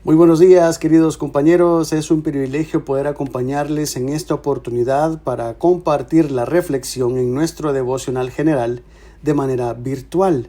Muy buenos días, queridos compañeros. Es un privilegio poder acompañarles en esta oportunidad para compartir la reflexión en nuestro devocional general de manera virtual.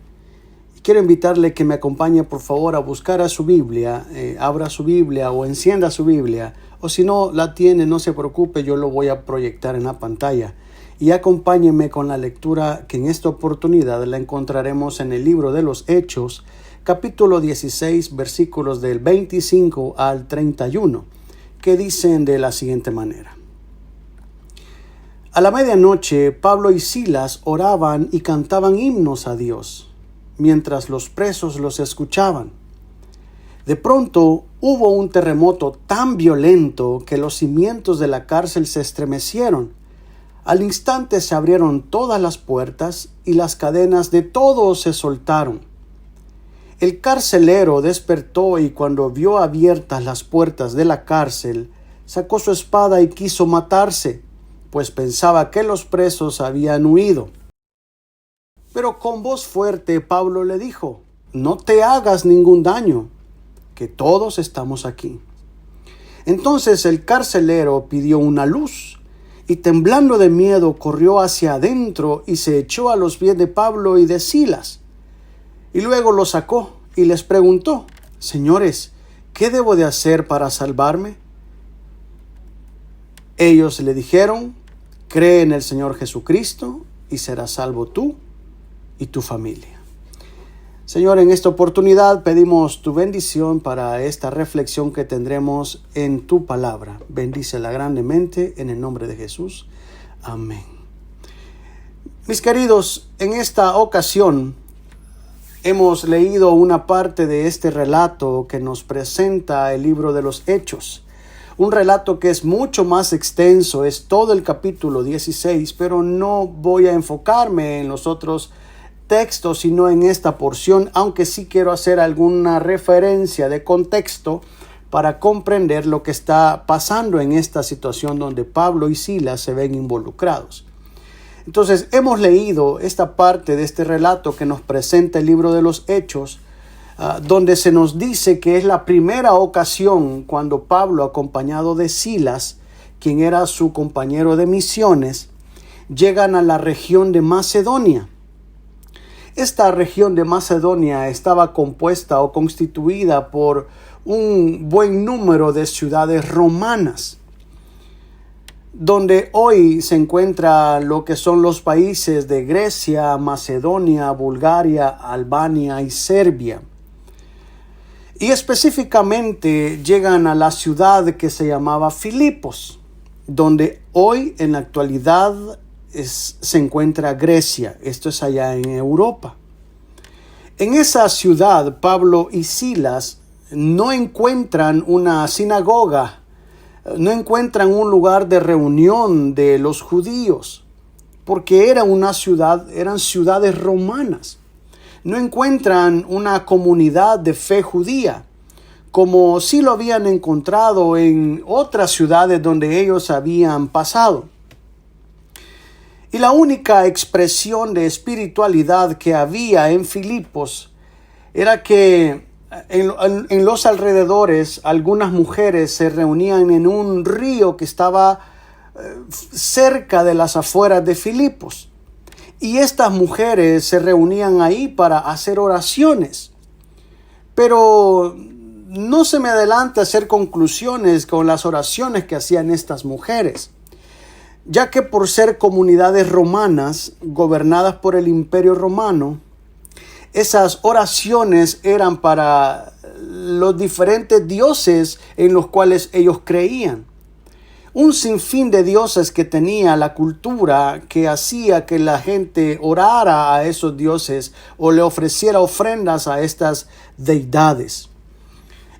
Quiero invitarle que me acompañe por favor a buscar a su Biblia, abra su Biblia o encienda su Biblia, o si no la tiene, no se preocupe, yo lo voy a proyectar en la pantalla. Y acompáñeme con la lectura que en esta oportunidad la encontraremos en el libro de los Hechos, capítulo 16, versículos del 25 al 31, que dicen de la siguiente manera. A la medianoche, Pablo y Silas oraban y cantaban himnos a Dios, mientras los presos los escuchaban. De pronto hubo un terremoto tan violento que los cimientos de la cárcel se estremecieron. Al instante se abrieron todas las puertas y las cadenas de todos se soltaron. El carcelero despertó y cuando vio abiertas las puertas de la cárcel, sacó su espada y quiso matarse, pues pensaba que los presos habían huido. Pero con voz fuerte Pablo le dijo: «No te hagas ningún daño, que todos estamos aquí». Entonces el carcelero pidió una luz y temblando de miedo corrió hacia adentro y se echó a los pies de Pablo y de Silas. Y luego los sacó y les preguntó: «Señores, ¿qué debo de hacer para salvarme?» Ellos le dijeron: «Cree en el Señor Jesucristo y serás salvo tú y tu familia». Señor, en esta oportunidad pedimos tu bendición para esta reflexión que tendremos en tu palabra. Bendícela grandemente en el nombre de Jesús. Amén. Mis queridos, en esta ocasión hemos leído una parte de este relato que nos presenta el libro de los Hechos. Un relato que es mucho más extenso, es todo el capítulo 16, pero no voy a enfocarme en los otros textos, sino en esta porción, aunque sí quiero hacer alguna referencia de contexto para comprender lo que está pasando en esta situación donde Pablo y Silas se ven involucrados. Entonces, hemos leído esta parte de este relato que nos presenta el libro de los Hechos, donde se nos dice que es la primera ocasión cuando Pablo, acompañado de Silas, quien era su compañero de misiones, llegan a la región de Macedonia. Esta región de Macedonia estaba compuesta o constituida por un buen número de ciudades romanas, donde hoy se encuentra lo que son los países de Grecia, Macedonia, Bulgaria, Albania y Serbia. Y específicamente llegan a la ciudad que se llamaba Filipos, donde hoy en la actualidad se encuentra Grecia. Esto es allá en Europa. En esa ciudad, Pablo y Silas no encuentran una sinagoga, no encuentran un lugar de reunión de los judíos, porque eran ciudades romanas. No encuentran una comunidad de fe judía, como sí lo habían encontrado en otras ciudades donde ellos habían pasado. Y la única expresión de espiritualidad que había en Filipos era que en los alrededores algunas mujeres se reunían en un río que estaba cerca de las afueras de Filipos. Y estas mujeres se reunían ahí para hacer oraciones. Pero no se me adelanta a hacer conclusiones con las oraciones que hacían estas mujeres, ya que por ser comunidades romanas gobernadas por el Imperio Romano, esas oraciones eran para los diferentes dioses en los cuales ellos creían. Un sinfín de dioses que tenía la cultura que hacía que la gente orara a esos dioses o le ofreciera ofrendas a estas deidades.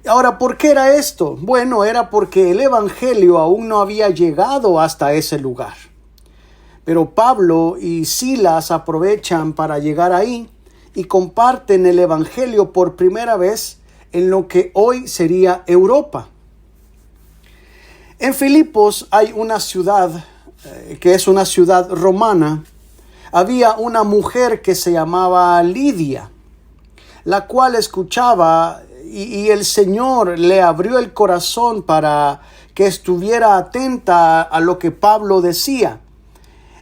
Ahora, ¿por qué era esto? Bueno, era porque el evangelio aún no había llegado hasta ese lugar. Pero Pablo y Silas aprovechan para llegar ahí y comparten el evangelio por primera vez en lo que hoy sería Europa. En Filipos hay una ciudad que es una ciudad romana. Había una mujer que se llamaba Lidia, la cual escuchaba y el Señor le abrió el corazón para que estuviera atenta a lo que Pablo decía.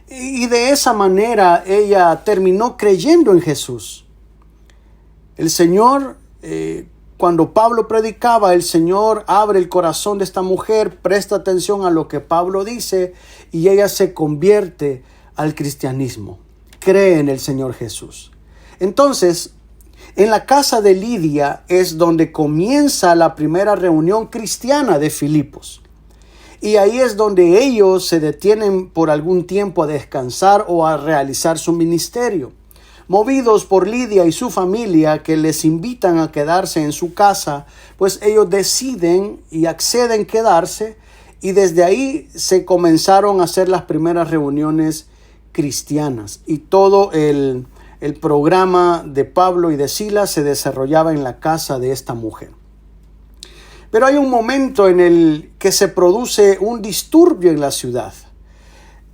Y de esa manera ella terminó creyendo en Jesús. El Señor, cuando Pablo predicaba, el Señor abre el corazón de esta mujer, presta atención a lo que Pablo dice y ella se convierte al cristianismo. Cree en el Señor Jesús. Entonces, en la casa de Lidia es donde comienza la primera reunión cristiana de Filipos. Y ahí es donde ellos se detienen por algún tiempo a descansar o a realizar su ministerio. Movidos por Lidia y su familia que les invitan a quedarse en su casa, pues ellos deciden y acceden a quedarse, y desde ahí se comenzaron a hacer las primeras reuniones cristianas. Y todo el programa de Pablo y de Silas se desarrollaba en la casa de esta mujer. Pero hay un momento en el que se produce un disturbio en la ciudad.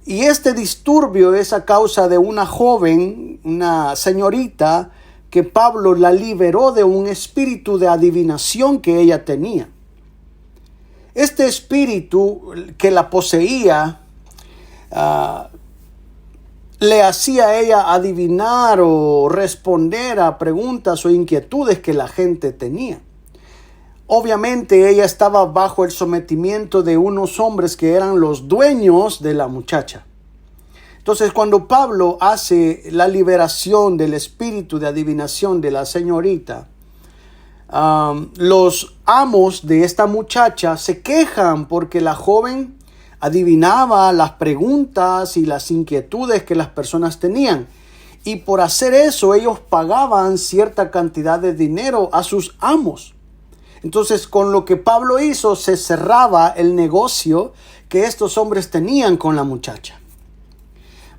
Y este disturbio es a causa de una joven, una señorita, que Pablo la liberó de un espíritu de adivinación que ella tenía. Este espíritu que la poseía le hacía a ella adivinar o responder a preguntas o inquietudes que la gente tenía. Obviamente ella estaba bajo el sometimiento de unos hombres que eran los dueños de la muchacha. Entonces, cuando Pablo hace la liberación del espíritu de adivinación de la señorita, los amos de esta muchacha se quejan porque la joven adivinaba las preguntas y las inquietudes que las personas tenían. Y por hacer eso, ellos pagaban cierta cantidad de dinero a sus amos. Entonces, con lo que Pablo hizo, se cerraba el negocio que estos hombres tenían con la muchacha.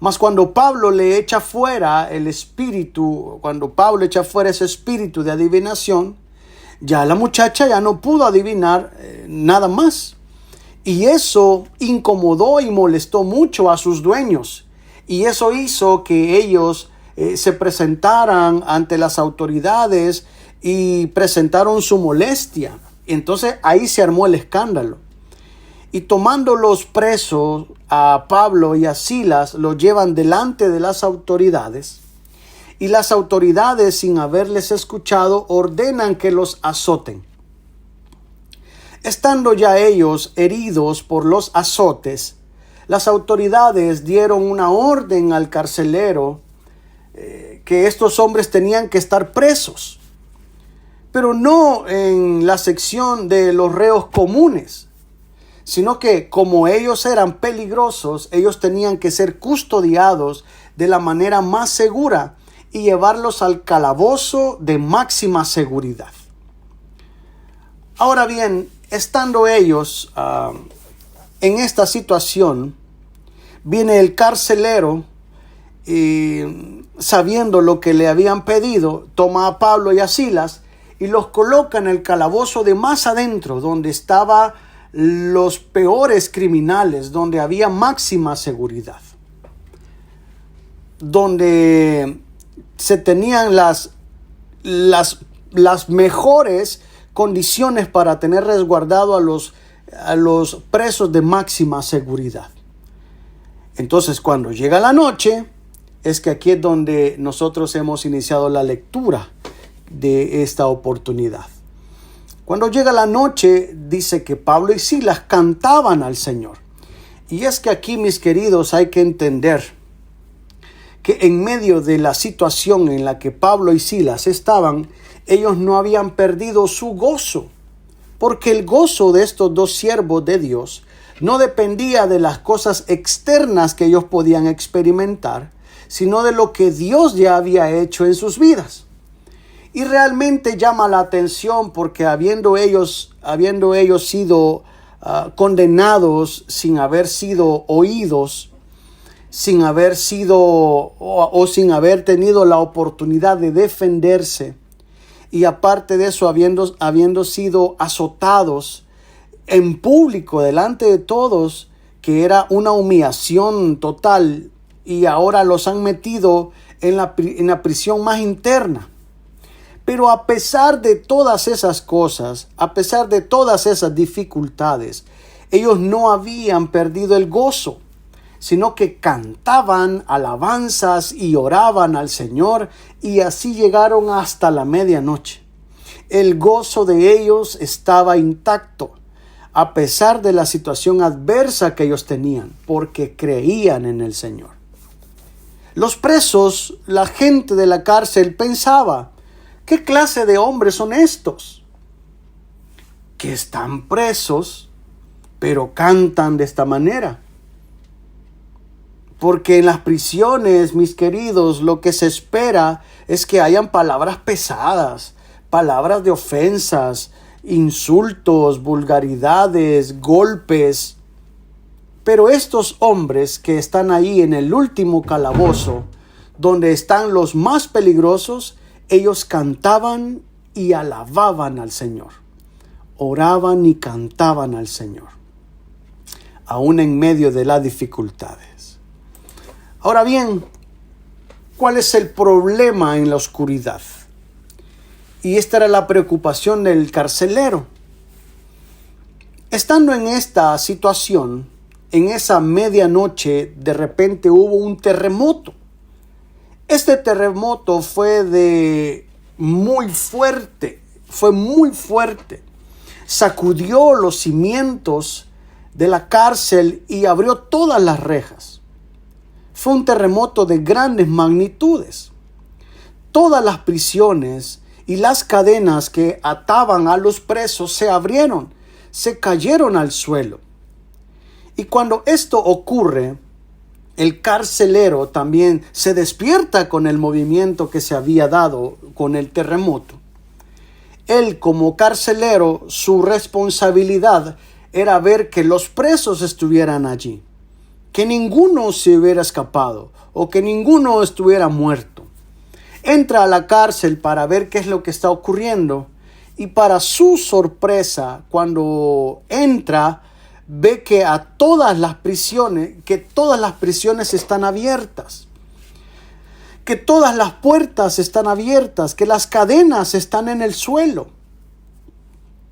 Mas cuando Pablo le echa fuera el espíritu, cuando Pablo echa fuera ese espíritu de adivinación, ya la muchacha ya no pudo adivinar nada más. Y eso incomodó y molestó mucho a sus dueños. Y eso hizo que ellos se presentaran ante las autoridades y presentaron su molestia. Entonces ahí se armó el escándalo. Y tomándolos presos a Pablo y a Silas, los llevan delante de las autoridades. Y las autoridades, sin haberles escuchado, ordenan que los azoten. Estando ya ellos heridos por los azotes, las autoridades dieron una orden al carcelero que estos hombres tenían que estar presos, pero no en la sección de los reos comunes, sino que como ellos eran peligrosos, ellos tenían que ser custodiados de la manera más segura y llevarlos al calabozo de máxima seguridad. Ahora bien, estando ellos en esta situación, viene el carcelero y, sabiendo lo que le habían pedido, toma a Pablo y a Silas y los coloca en el calabozo de más adentro, donde estaban los peores criminales, donde había máxima seguridad, donde se tenían las mejores condiciones para tener resguardado a los presos de máxima seguridad. Entonces, cuando llega la noche, es que aquí es donde nosotros hemos iniciado la lectura de esta oportunidad. Cuando llega la noche, dice que Pablo y Silas cantaban al Señor. Y es que aquí, mis queridos, hay que entender que en medio de la situación en la que Pablo y Silas estaban, ellos no habían perdido su gozo, porque el gozo de estos dos siervos de Dios no dependía de las cosas externas que ellos podían experimentar, sino de lo que Dios ya había hecho en sus vidas. Y realmente llama la atención porque habiendo ellos sido condenados sin haber sido oídos, sin haber sido o sin haber tenido la oportunidad de defenderse, y aparte de eso habiendo sido azotados en público delante de todos, que era una humillación total, y ahora los han metido en la prisión más interna. Pero a pesar de todas esas cosas, a pesar de todas esas dificultades, ellos no habían perdido el gozo, sino que cantaban alabanzas y oraban al Señor, y así llegaron hasta la medianoche. El gozo de ellos estaba intacto, a pesar de la situación adversa que ellos tenían, porque creían en el Señor. Los presos, la gente de la cárcel pensaba: ¿qué clase de hombres son estos? Que están presos, pero cantan de esta manera. Porque en las prisiones, mis queridos, lo que se espera es que hayan palabras pesadas, palabras de ofensas, insultos, vulgaridades, golpes. Pero estos hombres que están ahí en el último calabozo, donde están los más peligrosos, ellos cantaban y alababan al Señor. Oraban y cantaban al Señor, aún en medio de las dificultades. Ahora bien, ¿cuál es el problema en la oscuridad? Y esta era la preocupación del carcelero. Estando en esta situación, en esa medianoche, de repente hubo un terremoto. Este terremoto fue muy fuerte. Sacudió los cimientos de la cárcel y abrió todas las rejas. Fue un terremoto de grandes magnitudes. Todas las prisiones y las cadenas que ataban a los presos se abrieron, se cayeron al suelo. Y cuando esto ocurre, el carcelero también se despierta con el movimiento que se había dado con el terremoto. Él, como carcelero, su responsabilidad era ver que los presos estuvieran allí, que ninguno se hubiera escapado o que ninguno estuviera muerto. Entra a la cárcel para ver qué es lo que está ocurriendo, y para su sorpresa, cuando entra, ve que todas las prisiones están abiertas, que todas las puertas están abiertas, que las cadenas están en el suelo.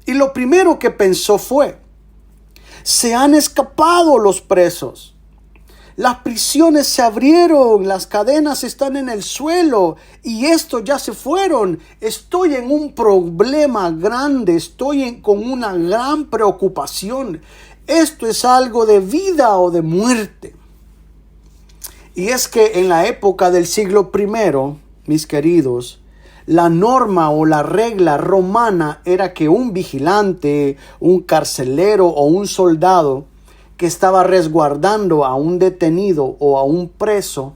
Y lo primero que pensó fue: se han escapado los presos. Las prisiones se abrieron, las cadenas están en el suelo y estos ya se fueron. Estoy en un problema grande, con una gran preocupación. Esto es algo de vida o de muerte. Y es que en la época del siglo I, mis queridos, la norma o la regla romana era que un vigilante, un carcelero o un soldado que estaba resguardando a un detenido o a un preso,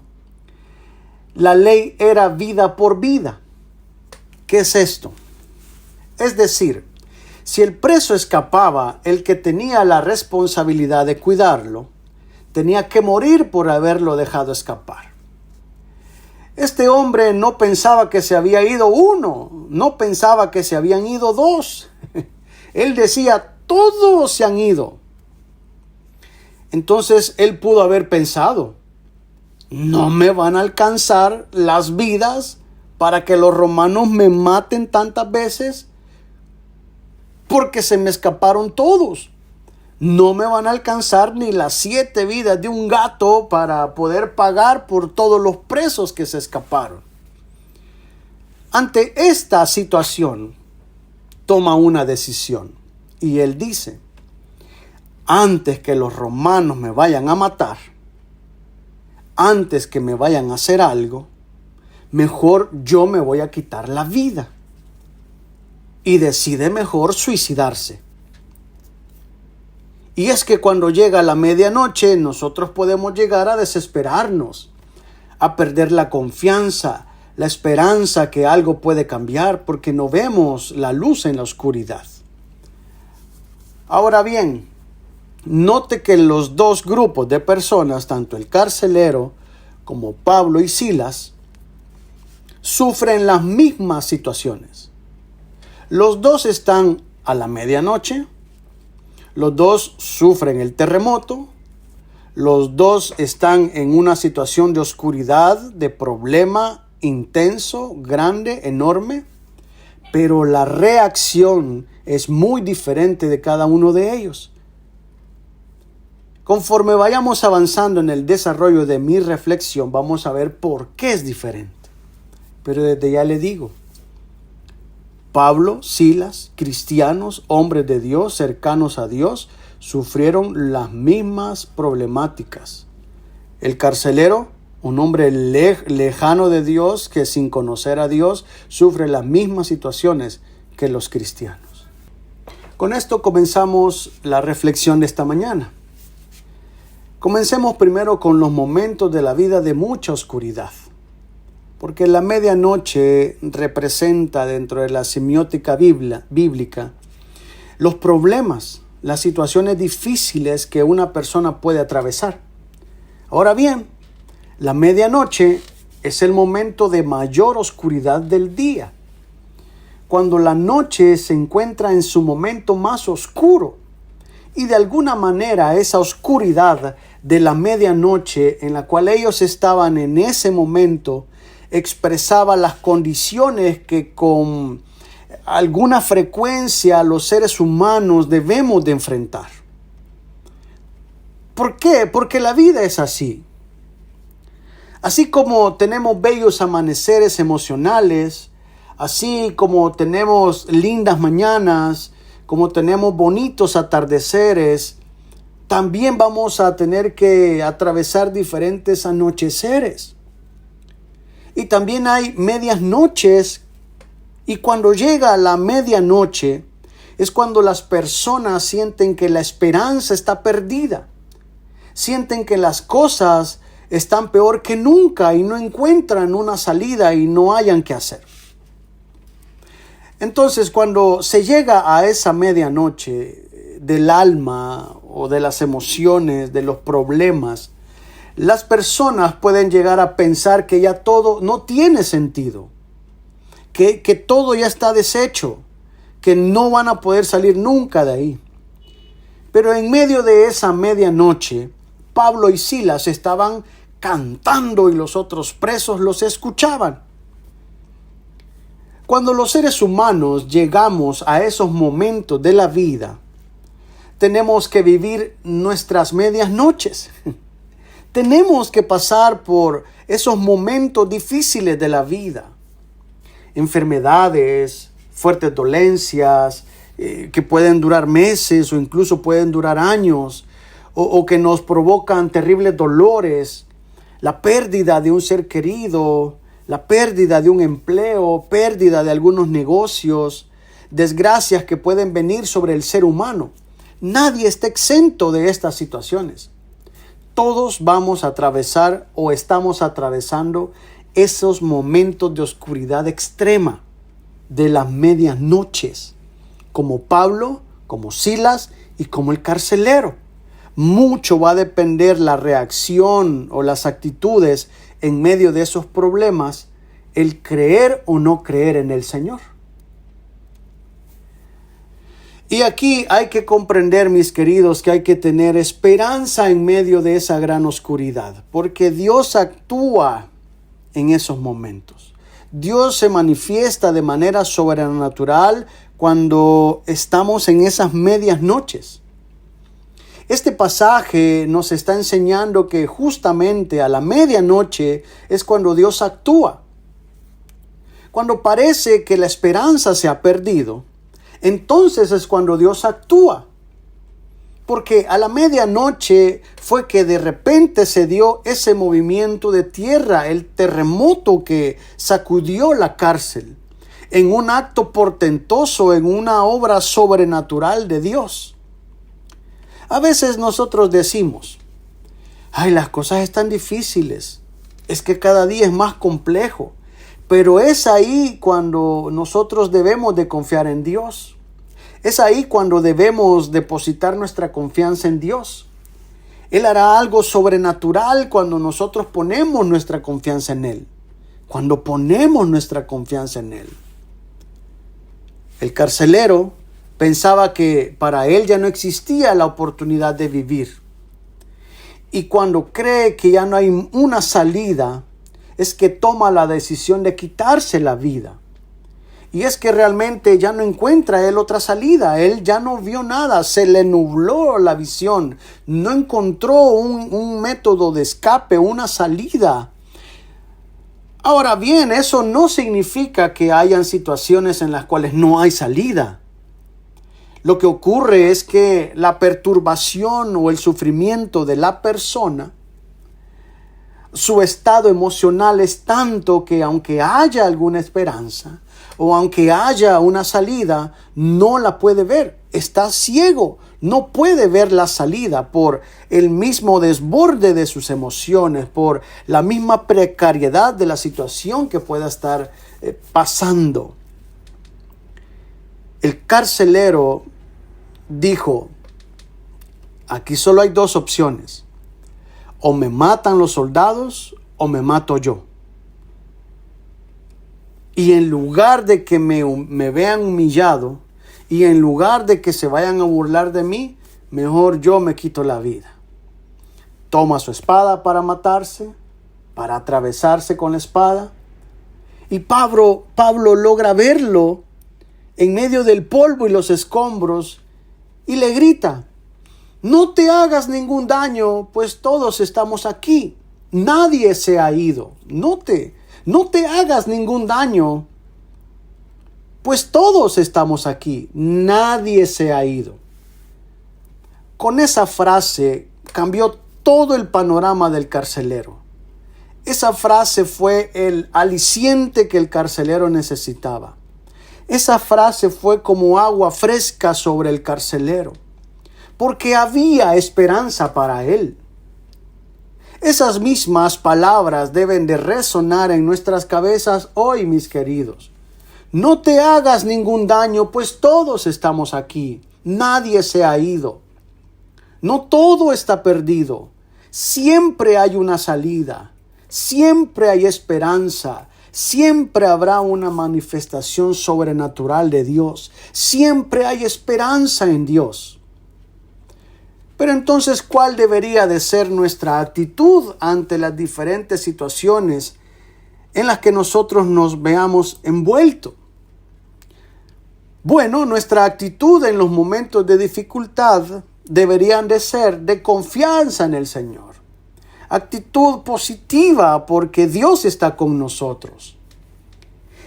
la ley era vida por vida. ¿Qué es esto? Es decir, si el preso escapaba, el que tenía la responsabilidad de cuidarlo tenía que morir por haberlo dejado escapar. Este hombre no pensaba que se había ido uno, no pensaba que se habían ido dos. Él decía: todos se han ido. Entonces él pudo haber pensado: no me van a alcanzar las vidas para que los romanos me maten tantas veces, porque se me escaparon todos. No me van a alcanzar ni las 7 vidas de un gato para poder pagar por todos los presos que se escaparon. Ante esta situación, toma una decisión y él dice: antes que los romanos me vayan a matar, antes que me vayan a hacer algo, mejor yo me voy a quitar la vida. Y decide mejor suicidarse. Y es que cuando llega la medianoche, nosotros podemos llegar a desesperarnos, a perder la confianza, la esperanza que algo puede cambiar, porque no vemos la luz en la oscuridad. Ahora bien, note que los dos grupos de personas, tanto el carcelero como Pablo y Silas, sufren las mismas situaciones. Los dos están a la medianoche, los dos sufren el terremoto, los dos están en una situación de oscuridad, de problema intenso, grande, enorme. pero la reacción es muy diferente de cada uno de ellos. Conforme vayamos avanzando en el desarrollo de mi reflexión, vamos a ver por qué es diferente. Pero desde ya le digo, Pablo, Silas, cristianos, hombres de Dios, cercanos a Dios, sufrieron las mismas problemáticas. El carcelero, un hombre lejano de Dios, que sin conocer a Dios, sufre las mismas situaciones que los cristianos. Con esto comenzamos la reflexión de esta mañana. Comencemos primero con los momentos de la vida de mucha oscuridad, porque la medianoche representa dentro de la semiótica bíblica los problemas, las situaciones difíciles que una persona puede atravesar. Ahora bien, la medianoche es el momento de mayor oscuridad del día, cuando la noche se encuentra en su momento más oscuro. Y de alguna manera esa oscuridad de la medianoche en la cual ellos estaban en ese momento expresaba las condiciones que con alguna frecuencia los seres humanos debemos de enfrentar. ¿Por qué? Porque la vida es así. Así como tenemos bellos amaneceres emocionales, así como tenemos lindas mañanas, como tenemos bonitos atardeceres, también vamos a tener que atravesar diferentes anocheceres. Y también hay medias noches, y cuando llega la medianoche es cuando las personas sienten que la esperanza está perdida. Sienten que las cosas están peor que nunca y no encuentran una salida y no hayan qué hacer. Entonces, cuando se llega a esa medianoche del alma o de las emociones, de los problemas, las personas pueden llegar a pensar que ya todo no tiene sentido, que todo ya está deshecho, que no van a poder salir nunca de ahí. Pero en medio de esa medianoche, Pablo y Silas estaban cantando y los otros presos los escuchaban. Cuando los seres humanos llegamos a esos momentos de la vida, tenemos que vivir nuestras medias noches. Tenemos que pasar por esos momentos difíciles de la vida. Enfermedades, fuertes dolencias, que pueden durar meses o incluso pueden durar años, o que nos provocan terribles dolores, la pérdida de un ser querido, la pérdida de un empleo, pérdida de algunos negocios, desgracias que pueden venir sobre el ser humano. Nadie está exento de estas situaciones. Todos vamos a atravesar o estamos atravesando esos momentos de oscuridad extrema, de las medias noches, como Pablo, como Silas y como el carcelero. Mucho va a depender la reacción o las actitudes en medio de esos problemas, el creer o no creer en el Señor. Y aquí hay que comprender, mis queridos, que hay que tener esperanza en medio de esa gran oscuridad, porque Dios actúa en esos momentos. Dios se manifiesta de manera sobrenatural cuando estamos en esas medias noches. Este pasaje nos está enseñando que justamente a la medianoche es cuando Dios actúa. Cuando parece que la esperanza se ha perdido, entonces es cuando Dios actúa. Porque a la medianoche fue que de repente se dio ese movimiento de tierra, el terremoto que sacudió la cárcel, en un acto portentoso, en una obra sobrenatural de Dios. A veces nosotros decimos, ay, las cosas están difíciles, es que cada día es más complejo, pero es ahí cuando nosotros debemos de confiar en Dios. Es ahí cuando debemos depositar nuestra confianza en Dios. Él hará algo sobrenatural cuando nosotros ponemos nuestra confianza en Él. Cuando ponemos nuestra confianza en Él. El carcelero pensaba que para él ya no existía la oportunidad de vivir. Y cuando cree que ya no hay una salida, es que toma la decisión de quitarse la vida. Y es que realmente ya no encuentra él otra salida. Él ya no vio nada. Se le nubló la visión. No encontró un método de escape, una salida. Ahora bien, eso no significa que hayan situaciones en las cuales no hay salida. Lo que ocurre es que la perturbación o el sufrimiento de la persona, su estado emocional es tanto que aunque haya alguna esperanza o aunque haya una salida, no la puede ver. Está ciego, no puede ver la salida por el mismo desborde de sus emociones, por la misma precariedad de la situación que pueda estar pasando. El carcelero dijo: aquí solo hay dos opciones. O me matan los soldados o me mato yo. Y en lugar de que me vean humillado y en lugar de que se vayan a burlar de mí, mejor yo me quito la vida. Toma su espada para matarse, para atravesarse con la espada. Y Pablo logra verlo en medio del polvo y los escombros y le grita: no te hagas ningún daño, pues todos estamos aquí. Nadie se ha ido. No te hagas ningún daño, pues todos estamos aquí. Nadie se ha ido. Con esa frase cambió todo el panorama del carcelero. Esa frase fue el aliciente que el carcelero necesitaba. Esa frase fue como agua fresca sobre el carcelero, porque había esperanza para él. Esas mismas palabras deben de resonar en nuestras cabezas hoy, mis queridos. No te hagas ningún daño, pues todos estamos aquí. Nadie se ha ido. No todo está perdido. Siempre hay una salida. Siempre hay esperanza. Siempre habrá una manifestación sobrenatural de Dios. Siempre hay esperanza en Dios. Pero entonces, ¿cuál debería de ser nuestra actitud ante las diferentes situaciones en las que nosotros nos veamos envueltos? Bueno, nuestra actitud en los momentos de dificultad deberían de ser de confianza en el Señor. Actitud positiva, porque Dios está con nosotros.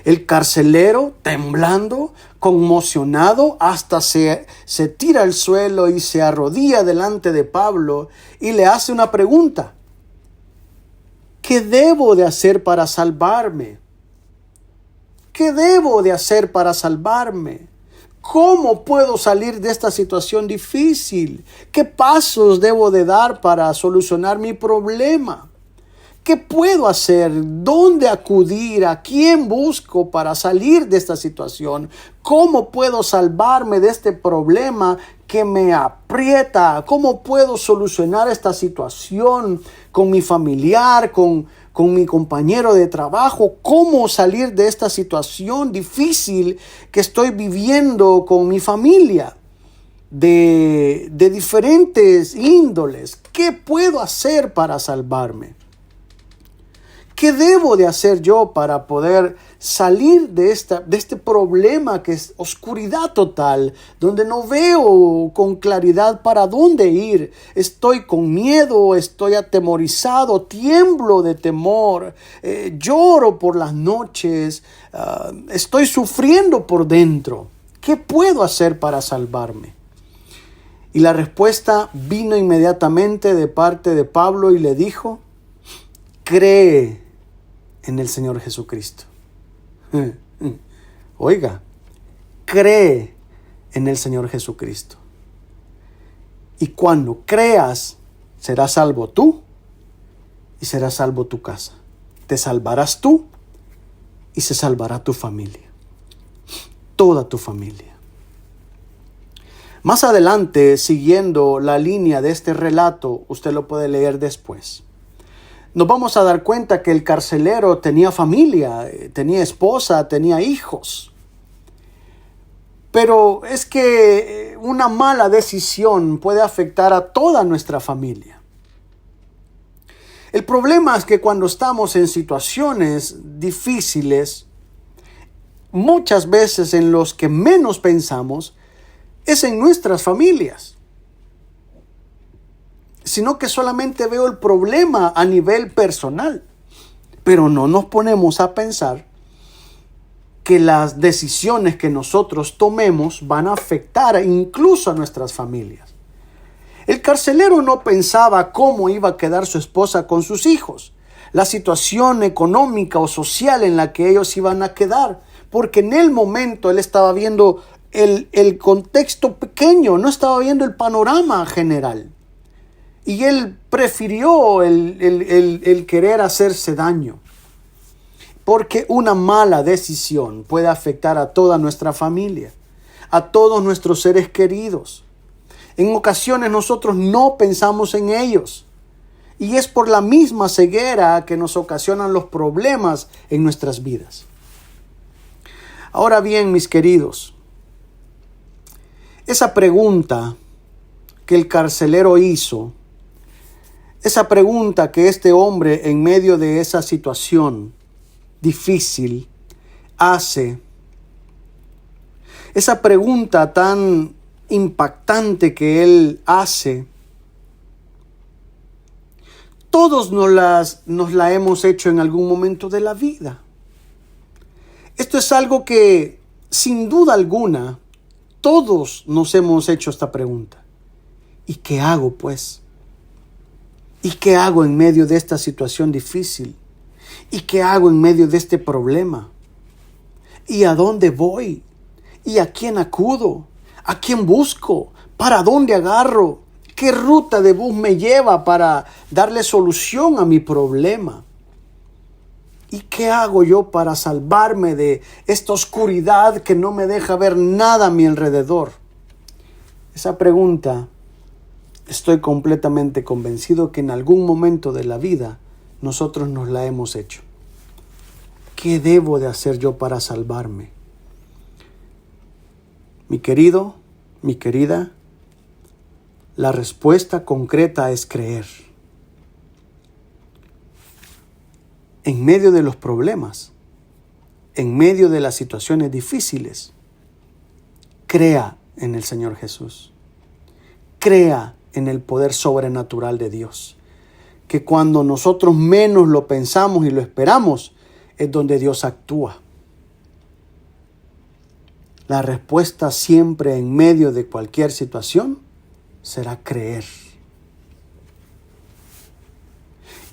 El carcelero, temblando, conmocionado, hasta se tira al suelo y se arrodilla delante de Pablo y le hace una pregunta: ¿qué debo de hacer para salvarme? ¿Qué debo de hacer para salvarme? ¿Cómo puedo salir de esta situación difícil? ¿Qué pasos debo de dar para solucionar mi problema? ¿Qué puedo hacer? ¿Dónde acudir? ¿A quién busco para salir de esta situación? ¿Cómo puedo salvarme de este problema que me aprieta? ¿Cómo puedo solucionar esta situación con mi familiar, con mi compañero de trabajo? ¿Cómo salir de esta situación difícil que estoy viviendo con mi familia? De diferentes índoles. ¿Qué puedo hacer para salvarme? ¿Qué debo de hacer yo para poder salir de este problema que es oscuridad total, donde no veo con claridad para dónde ir? Estoy con miedo, estoy atemorizado, tiemblo de temor, lloro por las noches, estoy sufriendo por dentro. ¿Qué puedo hacer para salvarme? Y la respuesta vino inmediatamente de parte de Pablo y le dijo: cree en el Señor Jesucristo. Oiga, cree en el Señor Jesucristo. Y cuando creas, serás salvo tú y será salvo tu casa. Te salvarás tú y se salvará tu familia. Toda tu familia. Más adelante, siguiendo la línea de este relato, usted lo puede leer después. Nos vamos a dar cuenta que el carcelero tenía familia, tenía esposa, tenía hijos. Pero es que una mala decisión puede afectar a toda nuestra familia. El problema es que cuando estamos en situaciones difíciles, muchas veces en los que menos pensamos es en nuestras familias, sino que solamente veo el problema a nivel personal, pero no nos ponemos a pensar que las decisiones que nosotros tomemos van a afectar incluso a nuestras familias. El carcelero no pensaba cómo iba a quedar su esposa con sus hijos, la situación económica o social en la que ellos iban a quedar, porque en el momento él estaba viendo el contexto pequeño, no estaba viendo el panorama general. Y él prefirió el querer hacerse daño, porque una mala decisión puede afectar a toda nuestra familia, a todos nuestros seres queridos. En ocasiones nosotros no pensamos en ellos, y es por la misma ceguera que nos ocasionan los problemas en nuestras vidas. Ahora bien, mis queridos, esa pregunta que el carcelero hizo, esa pregunta que este hombre en medio de esa situación difícil hace, esa pregunta tan impactante que él hace, todos nos la hemos hecho en algún momento de la vida. Esto es algo que, sin duda alguna, todos nos hemos hecho esta pregunta. ¿Y qué hago, pues? ¿Y qué hago en medio de esta situación difícil? ¿Y qué hago en medio de este problema? ¿Y a dónde voy? ¿Y a quién acudo? ¿A quién busco? ¿Para dónde agarro? ¿Qué ruta de bus me lleva para darle solución a mi problema? ¿Y qué hago yo para salvarme de esta oscuridad que no me deja ver nada a mi alrededor? Esa pregunta, estoy completamente convencido que en algún momento de la vida nosotros nos la hemos hecho. ¿Qué debo de hacer yo para salvarme? Mi querido, mi querida, la respuesta concreta es creer. En medio de los problemas, en medio de las situaciones difíciles, crea en el Señor Jesús. Crea en el poder sobrenatural de Dios. Que cuando nosotros menos lo pensamos y lo esperamos, es donde Dios actúa. La respuesta siempre en medio de cualquier situación será creer.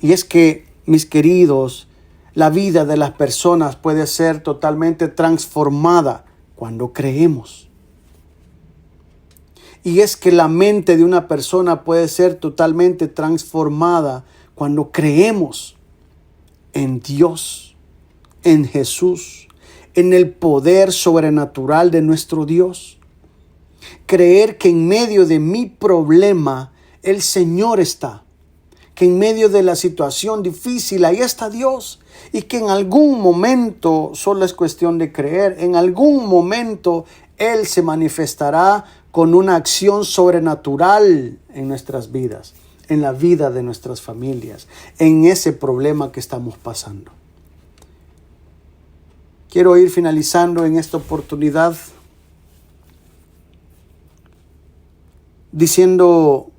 Y es que, mis queridos, la vida de las personas puede ser totalmente transformada cuando creemos. Y es que la mente de una persona puede ser totalmente transformada cuando creemos en Dios, en Jesús, en el poder sobrenatural de nuestro Dios. Creer que en medio de mi problema el Señor está, que en medio de la situación difícil ahí está Dios, y que en algún momento, solo es cuestión de creer, en algún momento Él se manifestará con una acción sobrenatural en nuestras vidas, en la vida de nuestras familias, en ese problema que estamos pasando. Quiero ir finalizando en esta oportunidad diciendo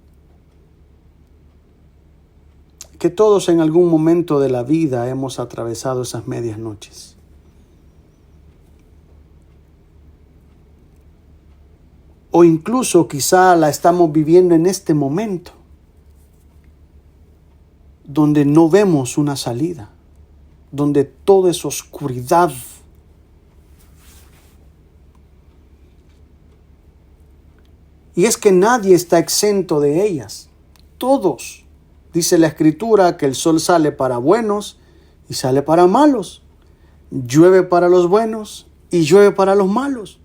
que todos en algún momento de la vida hemos atravesado esas medias noches. O incluso quizá la estamos viviendo en este momento, donde no vemos una salida, donde todo es oscuridad. Y es que nadie está exento de ellas. Todos. Dice la Escritura que el sol sale para buenos y sale para malos. Llueve para los buenos y llueve para los malos.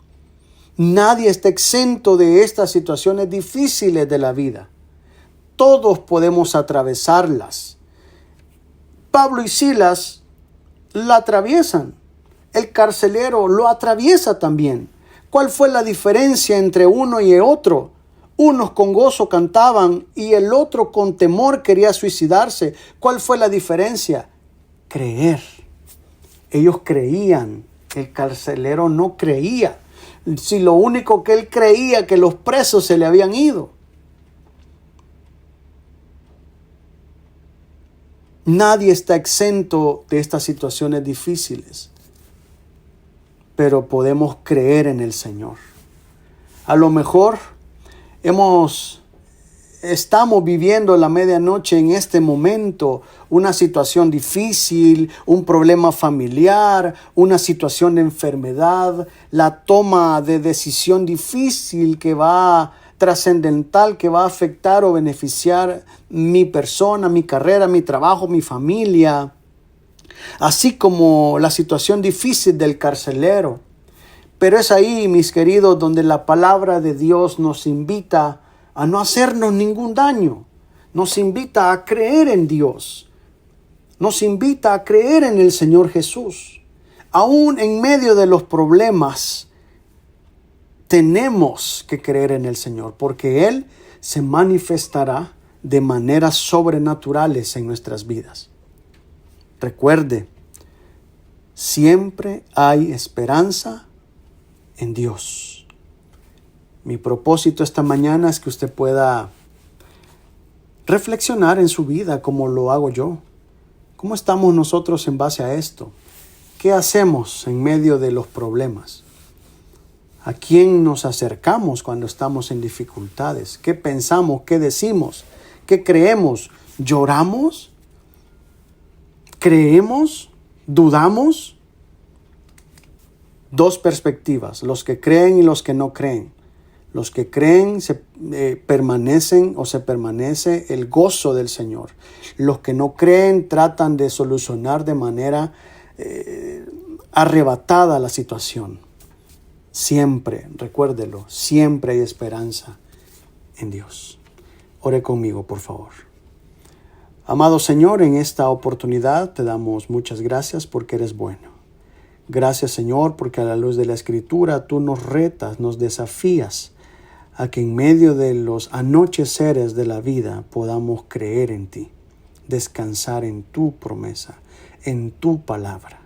Nadie está exento de estas situaciones difíciles de la vida. Todos podemos atravesarlas. Pablo y Silas la atraviesan. El carcelero lo atraviesa también. ¿Cuál fue la diferencia entre uno y el otro? Unos con gozo cantaban y el otro con temor quería suicidarse. ¿Cuál fue la diferencia? Creer. Ellos creían El carcelero no creía. Si lo único que él creía, que los presos se le habían ido. Nadie está exento de estas situaciones difíciles, pero podemos creer en el Señor. A lo mejor estamos viviendo en la medianoche en este momento una situación difícil, un problema familiar, una situación de enfermedad, la toma de decisión difícil trascendental que va a afectar o beneficiar mi persona, mi carrera, mi trabajo, mi familia, así como la situación difícil del carcelero. Pero es ahí, mis queridos, donde la palabra de Dios nos invita a no hacernos ningún daño. Nos invita a creer en Dios. Nos invita a creer en el Señor Jesús. Aún en medio de los problemas, tenemos que creer en el Señor, porque Él se manifestará de maneras sobrenaturales en nuestras vidas. Recuerde, siempre hay esperanza en Dios. Mi propósito esta mañana es que usted pueda reflexionar en su vida como lo hago yo. ¿Cómo estamos nosotros en base a esto? ¿Qué hacemos en medio de los problemas? ¿A quién nos acercamos cuando estamos en dificultades? ¿Qué pensamos? ¿Qué decimos? ¿Qué creemos? ¿Lloramos? ¿Creemos? ¿Dudamos? Dos perspectivas, los que creen y los que no creen. Los que creen se permanece el gozo del Señor. Los que no creen tratan de solucionar de manera arrebatada la situación. Siempre, recuérdelo, siempre hay esperanza en Dios. Ore conmigo, por favor. Amado Señor, en esta oportunidad te damos muchas gracias porque eres bueno. Gracias, Señor, porque a la luz de la Escritura tú nos retas, nos desafías a que en medio de los anocheceres de la vida podamos creer en ti, descansar en tu promesa, en tu palabra.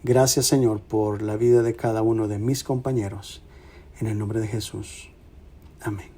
Gracias, Señor, por la vida de cada uno de mis compañeros. En el nombre de Jesús. Amén.